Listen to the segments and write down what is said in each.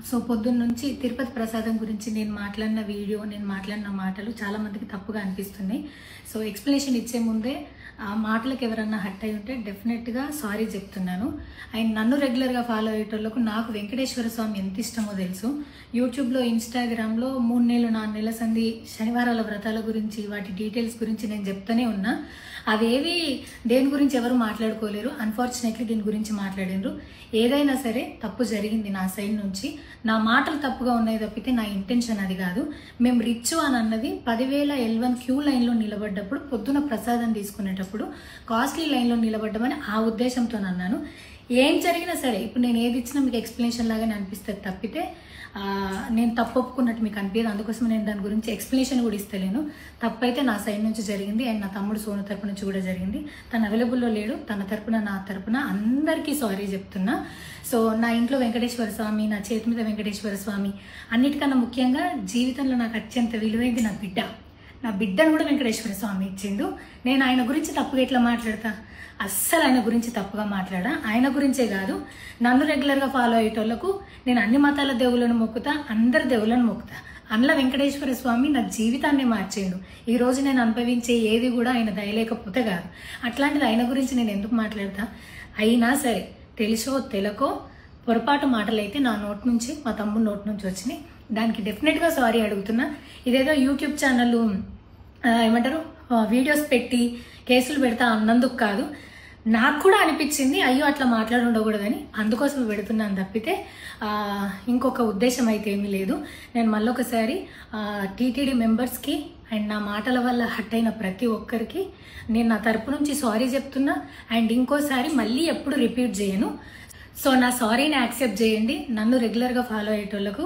So పొద్దున్న నుంచి తిరుపతి ప్రసాదం గురించి నేను మాట్లాడిన వీడియో, నేను మాట్లాడిన మాటలు చాలా మందికి తప్పుగా అనిపిస్తున్నాయి. సో ఎక్స్ప్లెనేషన్ ఇచ్చే ముందే ఆ మాటలకు ఎవరన్నా హర్ట్ అయి ఉంటే డెఫినెట్గా సారీ చెప్తున్నాను. అండ్ నన్ను రెగ్యులర్గా ఫాలో అయ్యేటోళ్ళకు నాకు వెంకటేశ్వర స్వామి ఎంత ఇష్టమో తెలుసు. యూట్యూబ్లో, ఇన్స్టాగ్రామ్లో 3 నెలలు 4 నెలల సంది శనివారాల వ్రతాల గురించి, వాటి డీటెయిల్స్ గురించి నేను చెప్తూనే ఉన్నా. అవేవి దేని గురించి ఎవరు మాట్లాడుకోలేరు. అన్ఫార్చునేట్లీ దీని గురించి మాట్లాడినరు. ఏదైనా సరే తప్పు జరిగింది నా సైడ్ నుంచి. నా మాటలు తప్పుగా ఉన్నాయి తప్పితే నా ఇంటెన్షన్ అది కాదు. మేము రిచ్ అని అన్నది 10,000 L1 క్యూ లైన్లో నిలబడ్డప్పుడు, పొద్దున ప్రసాదం తీసుకునేటప్పుడు కాస్ట్లీ లైన్లో నిలబడ్డమని ఆ ఉద్దేశంతో అన్నాను. ఏం జరిగినా సరే ఇప్పుడు నేను ఏది ఇచ్చినా మీకు ఎక్స్ప్లెనేషన్ లాగానే అనిపిస్తుంది తప్పితే నేను తప్పు ఒప్పుకున్నట్టు మీకు అనిపించదు. అందుకోసం నేను దాని గురించి ఎక్స్ప్లెనేషన్ కూడా ఇస్తలేను. తప్పైతే నా సైడ్ నుంచి జరిగింది అండ్ నా తమ్ముడు సోను తరపు నుంచి కూడా జరిగింది. తను అవైలబుల్లో లేడు. తన తరపున, నా తరపున అందరికీ సారీ చెప్తున్నా. సో నా ఇంట్లో వెంకటేశ్వర స్వామి, నా చేతి మీద వెంకటేశ్వర స్వామి, అన్నిటికన్నా ముఖ్యంగా జీవితంలో నాకు అత్యంత విలువైంది నా బిడ్డ. నా బిడ్డను కూడా వెంకటేశ్వర స్వామి ఇచ్చిండు. నేను ఆయన గురించి తప్పుగా ఎట్లా మాట్లాడతా? అస్సలు ఆయన గురించి తప్పుగా మాట్లాడా. ఆయన గురించే కాదు, నన్ను రెగ్యులర్గా ఫాలో అయ్యేటోళ్లకు నేను అన్ని మతాల దేవులను మొక్కుతా, అందరి దేవులను మొక్కుతా. అందులో వెంకటేశ్వర స్వామి నా జీవితాన్ని మార్చేయండు. ఈ రోజు నేను అనుభవించే ఏది కూడా ఆయన దయలేకపోతే కాదు. అట్లాంటిది ఆయన గురించి నేను ఎందుకు మాట్లాడతా? అయినా సరే తెలుసో తెలకో పొరపాటు మాటలైతే నా నోట్ నుంచి, మా తమ్ముడు నోట్ నుంచి వచ్చినాయి. దానికి డెఫినెట్గా సారీ అడుగుతున్నా. ఇదేదో యూట్యూబ్ ఛానల్ ఏమంటారు వీడియోస్ పెట్టి కేసులు పెడతా అన్నందుకు కాదు, నాకు కూడా అనిపించింది అయ్యో అట్లా మాట్లాడి ఉండకూడదని, అందుకోసం పెడుతున్నాను తప్పితే ఇంకొక ఉద్దేశం అయితే ఏమీ లేదు. నేను మళ్ళొకసారి టీటీడీ మెంబర్స్కి అండ్ నా మాటల వల్ల హర్ట్ అయిన ప్రతి ఒక్కరికి నేను నా తరపు నుంచి సారీ చెప్తున్నా. అండ్ ఇంకోసారి మళ్ళీ ఎప్పుడు రిపీట్ చేయను. సో నా సారీని యాక్సెప్ట్ చేయండి. నన్ను రెగ్యులర్గా ఫాలో అయ్యేటోళ్లకు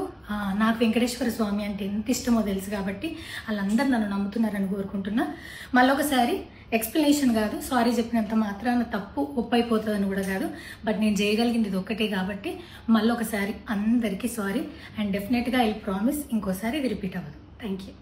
నాకు వెంకటేశ్వర స్వామి అంటే ఎంత ఇష్టమో తెలుసు కాబట్టి వాళ్ళందరూ నన్ను నమ్ముతున్నారని కోరుకుంటున్నా. మళ్ళొకసారి ఎక్స్ప్లెనేషన్ కాదు, సారీ చెప్పినంత మాత్రాన తప్పు ఒప్పైపోతుందని కూడా కాదు. బట్ నేను చేయగలిగింది ఇది ఒక్కటే కాబట్టి మళ్ళొకసారి అందరికీ సారీ. అండ్ డెఫినెట్గా ఐ ప్రామిస్ ఇంకోసారి ఇది రిపీట్ అవ్వదు. Thank you.